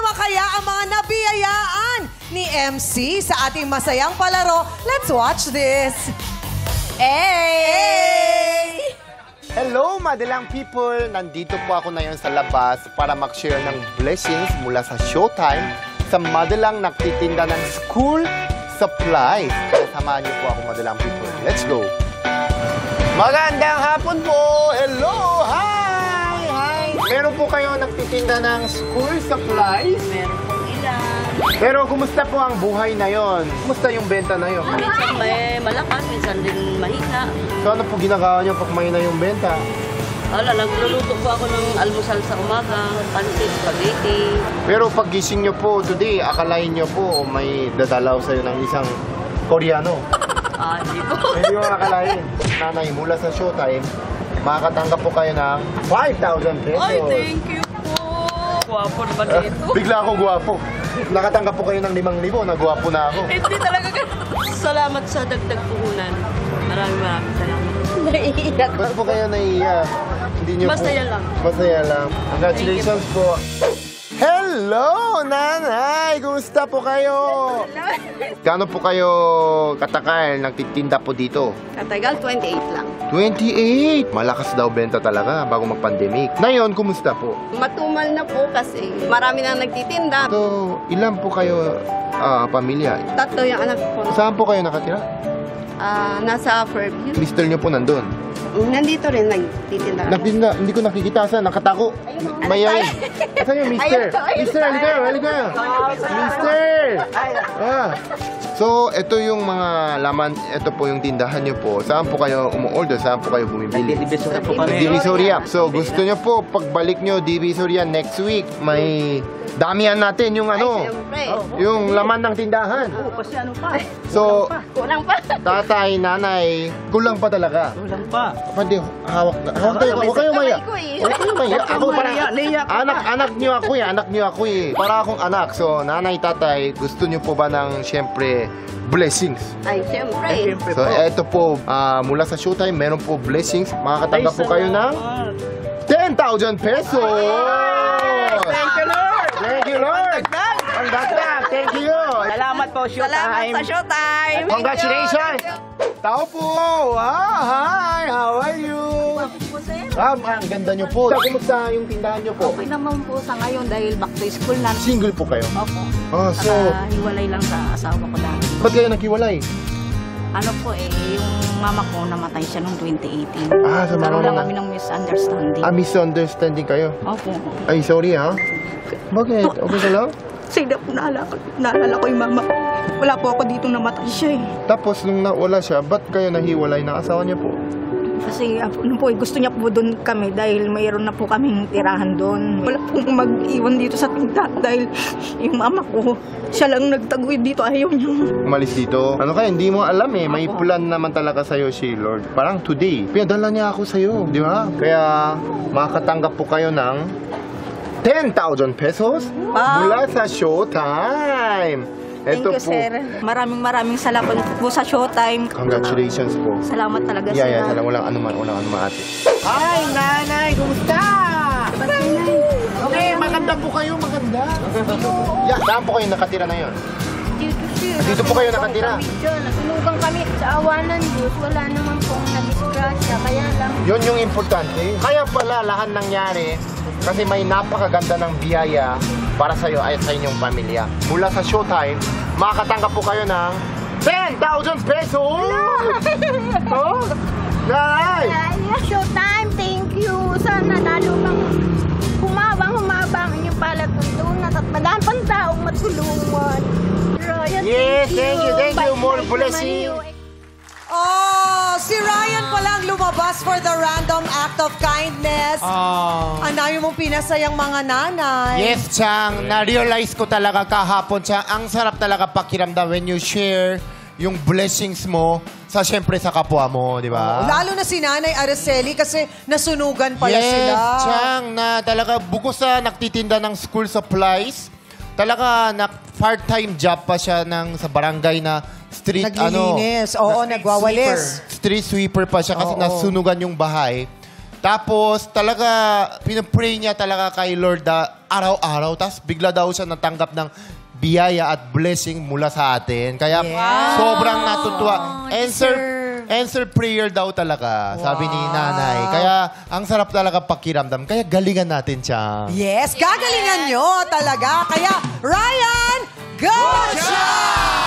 naman kaya ang mga nabiyayaan ni MC sa ating masayang palaro? Let's watch this. Hey! Hello, madalang people! Nandito po ako ngayon sa labas para mag-share ng blessings mula sa Showtime sa madalang nagtitinda ng school supplies. Samahan niyo po ako, madalang people. Let's go! Magandang hapon po! Hello! Hi! Hi! Meron po kayo nagtitinda ng school supplies? Meron pong ilan. Pero kumusta po ang buhay na yon? Kumusta yung benta na yon? Minsan may malakas, minsan din mahina. So ano po ginagawa niyo pag may na yung benta? Wala, nagluluto po ako ng almusal sa umaga, pancit, spaghetti. Pero pag gising niyo po today, akalain niyo po may dadalaw sa'yo ng isang Koreano. Hindi po. Hindi mo akalain. Nanay, mula sa Showtime, makakatanggap po kayo ng 5,000 pesos. Ay, thank you po. Guwapo naman dito. Bigla ako guwapo. Nakatanggap po kayo ng 5,000, nagwapo na ako. Hindi talaga salamat sa dagdag puhunan. Maraming salamat. Naiiyak. Ba't po kayo naiiyak? Hindi niyo Masaya lang. Masaya lang. Congratulations po. Hello, nanay! Kumusta po kayo? Gaano po kayo katagal nagtitinda po dito? Katagal, 28 lang. 28! Malakas daw benta talaga bago mag-pandemic. Ngayon, kumusta po? Matumal na po kasi marami nang nagtitinda. So, ilan po kayo pamilya? 3 yung anak ko. Saan po kayo nakatira? Nasa Fairview. Mister niyo po nandun. Nandito rin nagtitinda. Nagtitinda, hindi ko nakikita saan, nakatako. Mayayin. Saan yung mister? Mister, halika. Mister! So, ito yung mga laman, ito po yung tindahan nyo po. Saan po kayo umu-order? Saan po kayo bumibili? Divisoria po kami. Divisoria. So, gusto nyo po, pagbalik nyo, Divisoria next week, may damihan natin yung ano, yung laman ng tindahan. Kasi ano pa? So, Kulang pa. tatay, nanay, kulang pa talaga. Kulang pa. Pwede, hawak tayo. Huwag kayo maya. Huwag kayo maya. Ako para, anak nyo ako eh. Para akong anak. So, nanay, tatay, gusto nyo po ba ng, syempre, blessings? Ay, siyempre. So, eto po, mula sa Showtime, meron po blessings. Makakatanggap po kayo ng 10,000 pesos! Thank you, Lord! Thank you, Lord! Ang dagdag! Thank you! Salamat po, Showtime! Showtime. Congratulations! Tao po! Hi! How are you? Ang ganda nyo po. Kumusta yung tindahan nyo po? Okay naman po sa ngayon dahil back to school na. Single po kayo? Opo. Oh, so, Hiwalay lang sa asawa ko dati. ba't kayo naghiwalay? Ano po yung mama ko namatay siya noong 2018. Sa mama Karoon lang mo. kami ng misunderstanding. Misunderstanding kayo? Opo. Ay, sorry ha? Bakit? Okay ka lang? Sige po, naalala ko yung mama ko. Wala po ako dito, namatay siya eh. Tapos, nung nawala siya, ba't kayo nahiwalay ng asawa niya po? Kasi gusto niya po doon kami dahil mayroon na po kaming tirahan doon. Wala pong mag-iwan dito sa tindahan dahil yung mama ko, siya lang nagtaguyod dito, ayaw niya. Umalis dito. Ano kaya, hindi mo alam eh. May plan naman talaga sa'yo si Lord. Parang today, pinadala niya ako sa'yo. Di ba? Kaya, makakatanggap po kayo ng 10,000 pesos mula sa Showtime. Thank Ito you, po. sir. Maraming salamat po sa Showtime. Congratulations po. Salamat talaga, Yeah, sir. yeah, walang anuman ate. Hi, nanay! Kumusta? Okay, maganda po kayo, maganda. Yeah, saan po kayo nakatira na yun? Dito po kayo nakatira? Nasunugan kami sa awanan, Diyos. Wala naman pong nag-disgrasya. Kaya lang, Yun yung importante. Kaya pala lahat nangyari kasi may napakaganda ng biyaya para sa'yo at sa inyong pamilya. Mula sa Showtime, makakatanggap po kayo ng 10,000 pesos! Oh? Nay! Showtime, thank you. Sana lalo pang humabang yung palatuntunan at madami pang taong matulungan. Ryan, Yes, thank you. More blessing. Oh, si Ryan palang lumabas for the random act of kindness. Ang dami mong pinasayang mga nanay. Yes, Chang. Na-realize ko talaga kahapon, Chang. Ang sarap talaga pakiramdam when you share yung blessings mo siyempre sa kapwa mo, di ba? Lalo na si Nanay Araceli kasi nasunugan pala yes, sila. Yes, Chang. Na talaga bukod sa nagtitinda ng school supplies, talaga na part-time job pa siya sa barangay na street, Naglilinis. Oo, nagwawalis. Street sweeper pa siya kasi nasunugan yung bahay. Tapos talaga, pinapray niya talaga kay Lord araw-araw. Tapos bigla daw siya natanggap ng biyaya at blessing mula sa atin. Kaya sobrang natutuwa. Answer prayer daw talaga, sabi ni nanay. Kaya ang sarap talaga pakiramdam. Kaya galingan natin siya. Yes, gagalingan nyo talaga. Kaya, Ryan, good job!